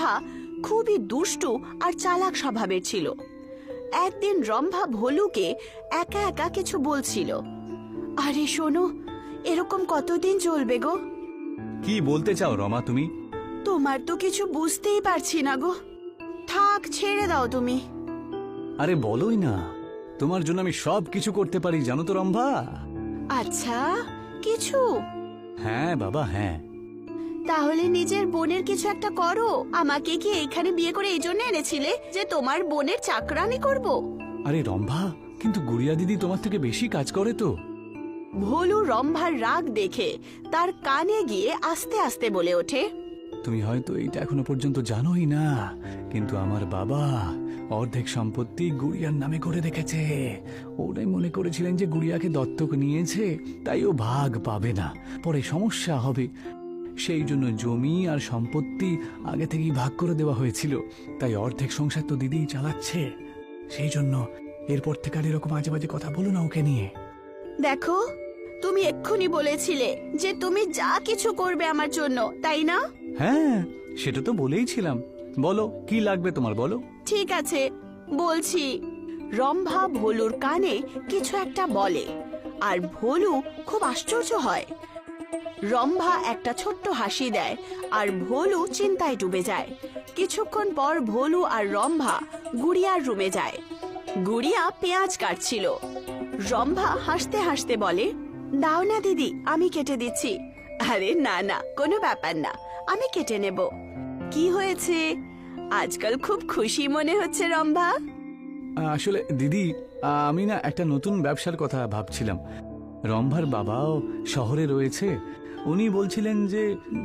রম্ভা খুবই দুষ্টু আর চালাক স্বভাবের ছিল। একদিন রম্ভা ভোলুকে একা একা কিছু বলছিল। আরে শোনো, এরকম কতদিন চলবে গো? কি বলতে চাও রমা তুমি? তোমার তো কিছু বুঝতেই পারছি না গো। থাক, ছেড়ে দাও তুমি। আরে বলোই না, তোমার জন্য আমি সব কিছু করতে পারি জানো তো রম্ভা। আচ্ছা, কিছু? হ্যাঁ বাবা, হ্যাঁ। তাহলে নিজের বোনের কিছু একটা করো। আমাকে কি এইখানে বিয়ে করে এই জন্য এনেছিলে যে তোমার বোনের চাকরানি করব? আরে রম্ভা, কিন্তু গুড়িয়া দিদি তোমার থেকে বেশি কাজ করে তো। ভোলু রম্ভার রাগ দেখে তার কানে গিয়ে আস্তে আস্তে বলে ওঠে, তুমি হয়তো এইটা এখনো পর্যন্ত জানোই না, কিন্তু আমার বাবা অর্ধেক সম্পত্তি গুড়িয়ার নামে করে রেখেছে। ওরাই মনে করেছিলেন যে গুড়িয়াকে দত্তক নিয়েছে, তাই ও ভাগ পাবে না, পরে সমস্যা হবে। সেই জন্য জমি আর সম্পত্তি আগে থেকেই ভাগ করে দেওয়া হয়েছিল। তাই অর্ধেক সংসার তো দিদিই চালাচ্ছে। সেই জন্য এরপর থেকে আর এরকম আজে বাজে কথা বলো না ওকে নিয়ে। দেখো, তুমি এক্ষুনি বলেছিলে যে তুমি যা কিছু করবে আমার জন্য, তাই না? হ্যাঁ, সেটা তো বলেইছিলাম। বলো কি লাগবে তোমার, বলো। ঠিক আছে, বলছি। রম্ভা ভোলুর কানে কিছু একটা বলে, আর ভোলু খুব আশ্চর্য হয়। রম্ভা একটা ছোট্ট হাসি দেয়, আর ভোলু চিন্তায় ডুবে যায়। কিছুক্ষণ পর ভোলু আর রম্ভা গুড়িয়ার রুমে যায়। গুড়িয়া পেঁয়াজ কাটছিল। রম্ভা হাসতে হাসতে বলে, দাও না দিদি, আমি কেটে দিচ্ছি। আরে না না, কোনো ব্যাপার না, আমি কেটে নেব। কি হয়েছে? আজকাল খুব খুশি মনে হচ্ছে রম্ভা। আসলে দিদি, আমি না একটা নতুন ব্যবসার কথা ভাবছিলাম। রম্ভার বাবাও শহরে রয়েছে। উনি বলছিলেন যে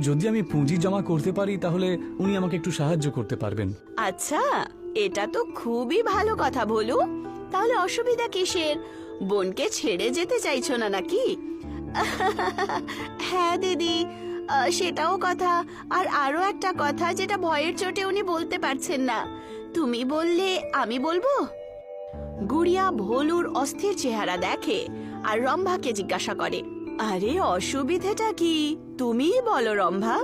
যদি আমি পুঁজি জমা করতে পারি তাহলে উনি আমাকে একটু সাহায্য করতে পারবেন। আচ্ছা, এটা তো খুবই ভালো কথা বলু। তাহলে অসুবিধা কিসের? বোনকে ছেড়ে যেতে চাইছো না নাকি? হ্যাঁ দিদি, সেটাও কথা। আর আরো একটা কথা যেটা ভয়ের চোটে উনি বলতে পারছেন না। তুমি বললে আমি বলবো? গুড়িয়া ভোলুর অস্থির চেহারা দেখে আর রম্ভাকে জিজ্ঞাসা করে, আরে অসুবিধেটা কি? তুমিই বলো রম্ভা।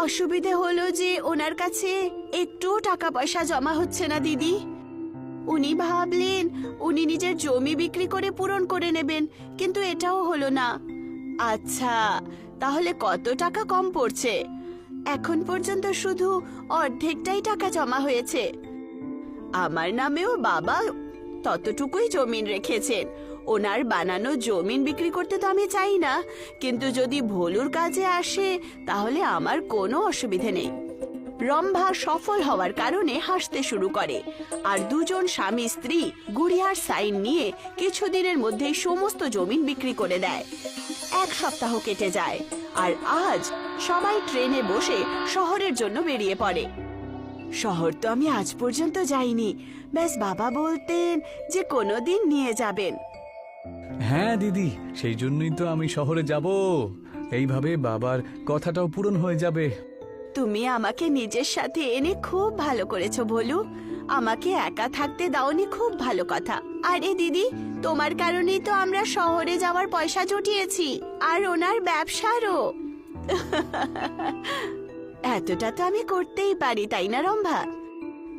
অসুবিধে হলো যে ওনার কাছে একটু টাকা পয়সা জমা হচ্ছে না দিদি। উনি ভাবলেন উনি নিজের জমি বিক্রি করে পূরণ করে নেবেন, কিন্তু এটাও হলো না। আচ্ছা, তাহলে কত টাকা কম পড়ছে? এখন পর্যন্ত শুধু অর্ধেকটাই টাকা জমা হয়েছে। আমার নামেও বাবা ততটুকুই জমিন রেখেছেন। ওনার বানানো জমিন বিক্রি করতে তো আমি চাই না, কিন্তু যদি ভোলুর কাজে আসে তাহলে আমার কোনো অসুবিধে নেই। রম্ভা সফল হওয়ার কারণে হাসতে শুরু করে, আর দুজন স্বামী স্ত্রী গুড়িয়ার সাইন নিয়ে কিছুদিনের মধ্যেই সমস্ত জমিন বিক্রি করে দেয়। এক সপ্তাহ কেটে যায়, আর আজ সবাই ট্রেনে বসে শহরের জন্য বেরিয়ে পড়ে। শহর তো আমি আজ পর্যন্ত যাইনি, ব্যাস বাবা বলতেন যে কোনোদিন নিয়ে যাবেন। হ্যাঁ দিদি, সেই জন্যই তো আমি শহরে যাব। এইভাবে বাবার কথাটাও পূরণ হয়ে যাবে। তুমি আমাকে নিজের সাথে এনে খুব ভালো করেছো ভোলু। আমাকে একা থাকতে দাওনি, খুব ভালো কথা। আরে দিদি, তোমার কারণেই তো আমরা শহরে যাওয়ার পয়সা জুটিয়েছি, আর ওনার ব্যবসারও। এতটা তো আমি করতেই পারি, তাই না রম্ভা?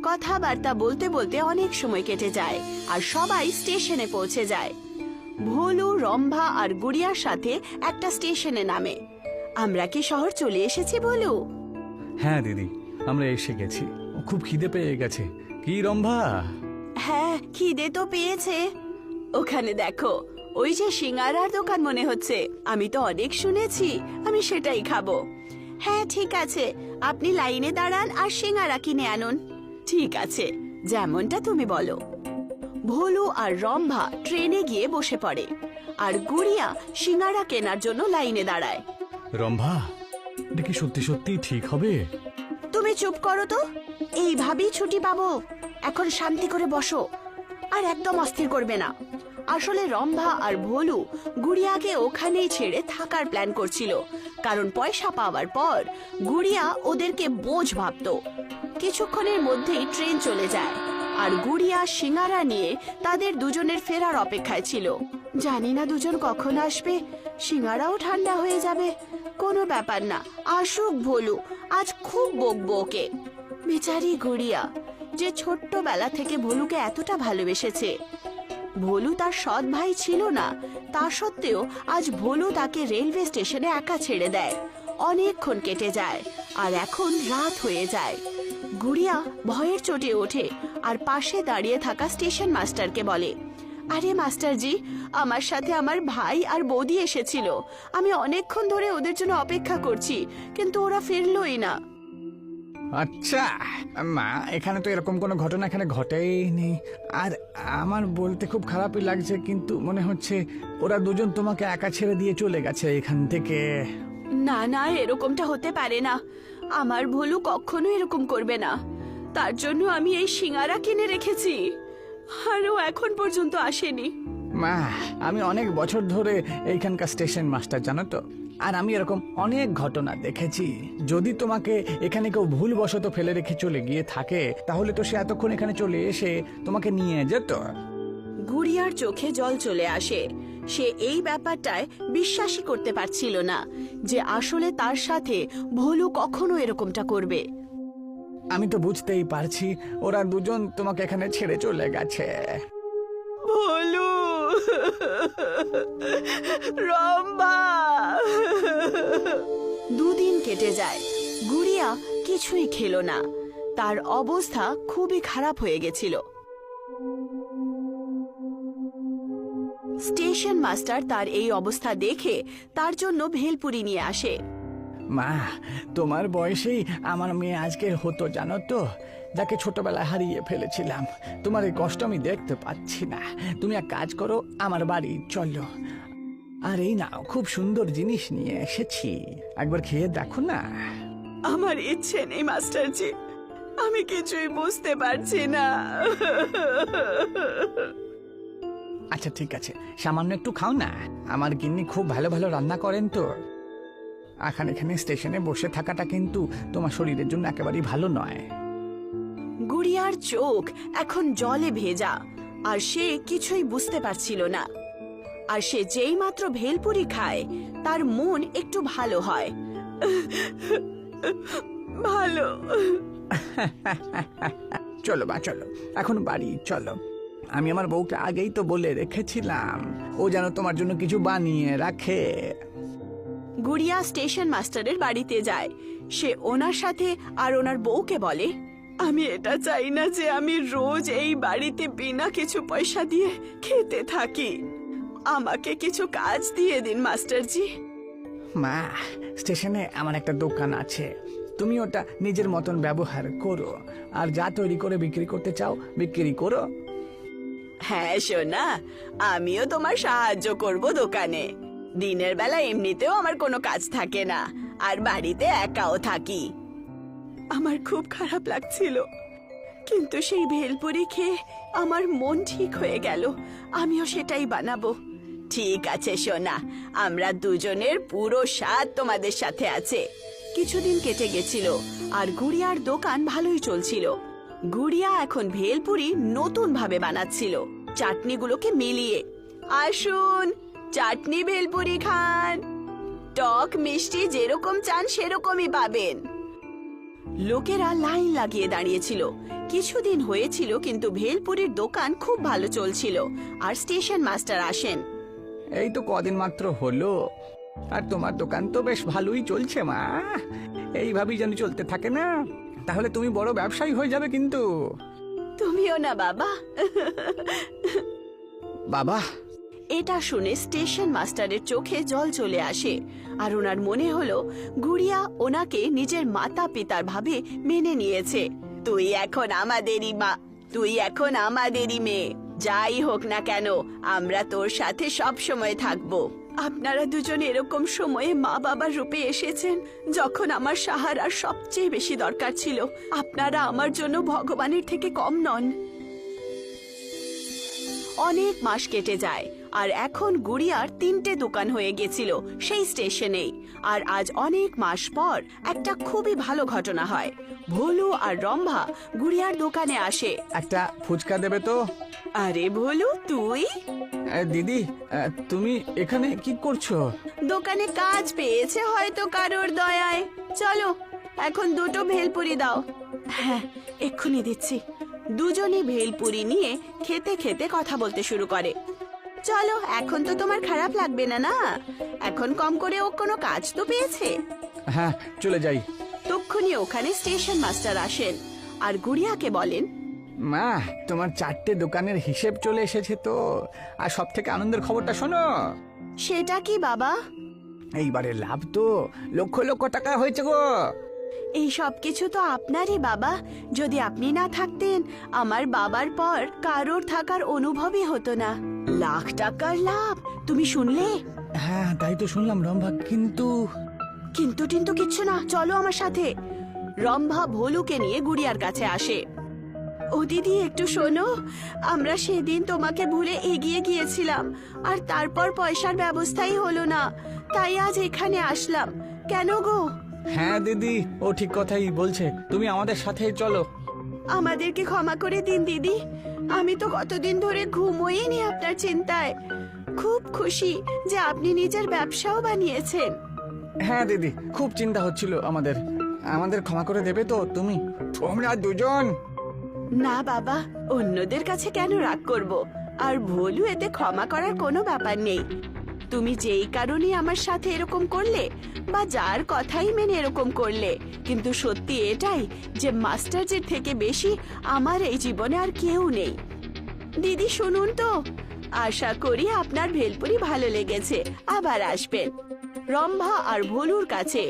কথাবার্তা বলতে বলতে অনেক সময় কেটে যায়, আর সবাই স্টেশনে পৌঁছে যায়। ভোলু, রম্ভা আর গুড়িয়ার সাথে একটা স্টেশনে নামে। আমরা কি শহর চলে এসেছি বলু? হ্যাঁ দিদি, আমরা এসে গেছি। খুব খিদে পেয়ে গেছে। কি রম্ভা? হ্যাঁ, খিদে তো পেয়েছে। ওখানে দেখো, ওই যে সিঙ্গারার দোকান মনে হচ্ছে। আমি তো অনেক শুনেছি, আমি সেটাই খাবো। হ্যাঁ ঠিক আছে, আপনি লাইনে দাঁড়ান আর সিঙ্গারা কিনে আনুন। ঠিক আছে, যেমনটা তুমি বলো। ভোলু আর রম্ভা ট্রেনে গিয়ে বসে পড়ে, আর গুড়িয়া সিঙ্গারা কেনার জন্য লাইনে দাঁড়ায়। রম্ভা, এটা কি সত্যি সত্যি ঠিক হবে? তুমি চুপ করো তো, এইভাবেই ছুটি পাবো। এখন শান্তি করে বসো, আর একদম অস্থির করবে না। আসলে রম্ভা আর ভোলু গুড়িয়াকে ওখানেই ছেড়ে থাকার প্ল্যান করছিল, কারণ পয়সা পাওয়ার পর গুড়িয়া ওদেরকে বোঝ ভাবতো। কিছুক্ষণের মধ্যেই ট্রেন চলে যায়, আর গুড়িয়া সিঙ্গারা নিয়ে তাদের দুজনের ফেরার অপেক্ষায় ছিল। জানি না দুজন কখন আসবে, সিঙ্গারাও ঠান্ডা হয়ে যাবে। কোনো ব্যাপার না, আসুক ভোলু, আজ খুব বকবো ওকে। বেচারি গুড়িয়া, যে ছোট্টবেলা থেকে ভোলুকে এতটা ভালোবেসেছে। ভোলু তার সৎ ভাই ছিল না, তা সত্ত্বেও আজ ভোলু তাকে রেলওয়ে স্টেশনে একা ছেড়ে দেয়। অনেকক্ষণ কেটে যায় আর এখন রাত হয়ে যায়। গুড়িয়া ভয়ের চোটে ওঠে আর পাশে দাঁড়িয়ে থাকা স্টেশন মাস্টারকে বলে, আরে মাস্টারজি, আমার সাথে আমার ভাই আর বৌদি এসেছিল। আমি অনেকক্ষণ ধরে ওদের জন্য অপেক্ষা করছি, কিন্তু ওরা ফিরলোই না। আচ্ছা মা, এখানে তো এরকম কোনো ঘটনা এখানে ঘটেইনি। আর আমার বলতে খুব খারাপই লাগছে, কিন্তু মনে হচ্ছে ওরা দুজন তোমাকে একা ছেড়ে দিয়ে চলে গেছে এখান থেকে। না না, এরকমটা হতে পারে না। আমার ভোলু কখনো এরকম করবে না। তার জন্য আমি এই সিঙ্গারা কিনে রেখেছি, আর ও এখন পর্যন্ত আসেনি। মা, আমি অনেক বছর ধরে এইখানকার স্টেশন মাস্টার, জানো তো। আর আমি এরকম অনেক ঘটনা দেখেছি। যদি তোমাকে এখানে কেউ ভুলবশত ফেলে রেখে চলে গিয়ে থাকে, তাহলে তো সে এতক্ষণ এখানে চলে এসে তোমাকে নিয়ে যেত। গুড়িয়ার চোখে জল চলে আসে। সে এই ব্যাপারটায় বিশ্বাসই করতে পারছিল না যে আসলে তার সাথে ভোলু কখনো এরকমটা করবে। আমি তো বুঝতেই পারছি ওরা দুজন তোমাকে এখানে ছেড়ে চলে গেছে। ভোলু, রম্বা। দুদিন কেটে যায়, গুড়িয়া কিছুই খেলো না। তার অবস্থা খুবই খারাপ হয়ে গেছিল। স্টেশন মাস্টার তার এই অবস্থা দেখে তার জন্য ভেলপুরি নিয়ে আসে। মা, তোমার বয়সেই আমার মেয়ে আজকে হতো, জানো তো। যাকে ছোটবেলায় হারিয়ে ফেলেছিলাম। তোমার এই কষ্ট আমি দেখতে পাচ্ছি না। তুমি এক কাজ করো, আমার বাড়ি চলো। আর এই নাও, খুব সুন্দর জিনিস নিয়ে এসেছি, একবার খেয়ে দেখো না। আমার ইচ্ছে নেই মাস্টারজি, আমি কিছুই বুঝতে পারছি না। আচ্ছা ঠিক আছে, সামান্য একটু খাও না। আমার গিন্নি খুব ভালো ভালো রান্না করেন তো। এখানে স্টেশনে বসে থাকাটা কিন্তু তোমার শরীরের জন্য একেবারেই ভালো নয়। গুড়িয়ার চোখ এখন জলে ভেজা, আর সে কিছুই বুঝতে পারছিল না। আর সে যেই মাত্র ভেলপুরি খায়, তার মন একটু ভালো হয়। ভালো। চলো বা চলো, এখন বাড়ি চলো। আমি আমার বউকে আগেই তো বলে রেখেছিলাম, ও যেন তোমার জন্য কিছু বানিয়ে রাখে। গুড়িয়া স্টেশন মাস্টারের বাড়িতে যায়। সে ওনার সাথে আর ওনার বউকে বলে, আমি এটা চাই না যে আমি রোজ এই বাড়িতে বিনা কিছু পয়সা দিয়ে খেতে থাকি। আমাকে কিছু কাজ দিয়ে দিন মাস্টারজি। মা, স্টেশনে আমার একটা দোকান আছে, তুমি ওটা নিজের মতন ব্যবহার করো। আর যা তৈরি করে বিক্রি করতে চাও বিক্রি করো। হ্যাঁ সোনা, আমিও তোমার সাহায্য করব দোকানে। দিনের বেলা এমনিতেও আমার কোনো কাজ থাকে না, আর বাড়িতে একাও থাকি। আমার খুব খারাপ লাগছিল, কিন্তু সেই ভেলপুরি খেয়ে আমার মন ঠিক হয়ে গেল। আমিও সেটাই বানাবো। ঠিক আছে সোনা, আমরা দুজনের পুরো স্বাদ তোমাদের সাথে আছে। কিছুদিন কেটে গেছিল আর গুড়িয়ার দোকান ভালোই চলছিল। গুড়িয়া এখন ভেলপুরি নতুন ভাবে বানাচ্ছিল, চাটনিগুলোকে মিলিয়ে। আসুন, চাটনি ভেলপুরি খান। টক মিষ্টি যেরকম চান সেরকমই পাবেন। লোকেরা লাইন লাগিয়ে দাঁড়িয়েছিল। কিছুদিন হয়েছিল, কিন্তু ভেলপুরির দোকান খুব ভালো চলছিল। আর স্টেশন মাস্টার আসেন। এই তো কদিন মাত্র হলো, আর তোমার দোকান তো বেশ ভালোই চলছে মা। এইভাবেই যেন চলতে থাকে না, তাহলে তুমি বড় ব্যবসায়ী হয়ে যাবে কিন্তু। তুমিও না বাবা। বাবা। এটা শুনে স্টেশন মাস্টারের চোখে জল চলে আসে, আর ওনার মনে হলো গুড়িয়া ওনাকে নিজের মাতা পিতার ভাবে মেনে নিয়েছে। তুই এখন আমাদেরই মেয়ে। যাই হোক না কেন, আমরা তোর সাথে সব সময় থাকবো। আপনারা দুজন এরকম সময়ে মা বাবার রূপে এসেছেন যখন আমার সাহারার সবচেয়ে বেশি দরকার ছিল। আপনারা আমার জন্য ভগবানের থেকে কম নন। অনেক মাস কেটে যায়, আর এখন গুড়িয়ার 3টে দোকান হয়ে গেছিল সেই স্টেশনেই। আর আজ অনেক মাস পর একটা খুবই ভালো ঘটনা হয়। ভোলু আর রম্ভা গুড়িয়ার দোকানে আসে। একটা ফুচকা দেবে তো? আরে ভোলু, তুই? দিদি, তুমি এখানে কি করছো? দোকানে কাজ পেয়েছে হয়তো কারোর দয়ায়। চলো, এখন 2টো ভেলপুরি দাও। হ্যাঁ, এক্ষুনি দিচ্ছি। দুজনে ভেলপুরি নিয়ে খেতে খেতে কথা বলতে শুরু করে। চলো, এখন তো তোমার খারাপ লাগবে না, না? এখন কম করে ও কোনো কাজ তো পেয়েছে। হ্যাঁ, চলে যাই। তক্ষুনি ওখানে স্টেশন মাস্টার আসেন আর গুড়িয়াকে বলেন, মা, তোমার 4টে দোকানের হিসেব চলে এসেছে তো। আর সব থেকে আনন্দের খবরটা শোনো। সেটা কি বাবা? এইবারে লাভ তো লক্ষ লক্ষ টাকা হয়েছে গো। এই সব কিছু তো আপনারই বাবা। যদি আপনি না থাকতেন, আমার বাবার পর কারোর থাকার অনুভবই হতো না। লাখ টাকার লাভ, তুমি শুনলে? হ্যাঁ, তাই তো শুনলাম রম্ভা, কিন্তু কিন্তু টিন্তু কিচ্ছু না, চলো আমার সাথে। রম্ভা ভোলুকে নিয়ে গুড়িয়ার কাছে আসে। ও দিদি, একটু শোনো, আমরা সেদিন তোমাকে ভুলে এগিয়ে গিয়েছিলাম, আর তারপর পয়সার ব্যবস্থাই হলো না, তাই আজ এখানে আসলাম। কেন গো? হ্যাঁ দিদি, ও ঠিক কথাই বলছে, তুমি আমাদের সাথে চলো। আমাদেরকে ক্ষমা করে দিন দিদি, আমি তো কতদিন ধরে ঘুমোইনি আপনার চিন্তায়। খুব খুশি যে আপনি নিজের ব্যবসাও বানিয়েছেন। হ্যাঁ দিদি, খুব চিন্তা হচ্ছিল আমাদের। আমাদের ক্ষমা করে দেবে তো তুমি? তোমরা দুজন। না বাবা, অন্যদের কাছে কেন রাগ করব? আর ভোলু, এতে ক্ষমা করার কোনো ব্যাপার নেই। তুমি যেই কারণে আমার সাথে এরকম করলে, বা যার কথাই মেনে এরকম করলে, কিন্তু সত্যি এটাই যে মাস্টারজির থেকে বেশি আমার এই জীবনে আর কেউ নেই। দিদি শুনুন তো, আশা করি আপনার ভেলপুরি ভালো লেগেছে, আবার আসবেন। রম্ভা আর ভোলুর কাছে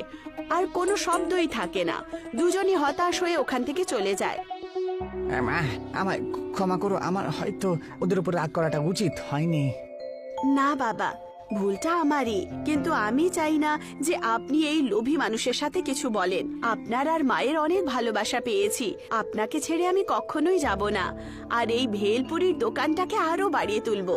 আর কোনো শব্দই থাকে না। দুজনই হতাশ হয়ে ওখান থেকে চলে যায়। মা, আমায় ক্ষমা করো, আমার হয়তো ওদের উপর রাগ করাটা উচিত হয়নি। না বাবা, ভুলটা আমারই, কিন্তু আমি চাই না যে আপনি এই লোভী মানুষের সাথে কিছু বলেন। আপনার আর মায়ের অনেক ভালোবাসা পেয়েছি, আপনাকে ছেড়ে আমি কখনোই যাব না, আর এই ভেলপুরির দোকানটাকে আরো বাড়িয়ে তুলব।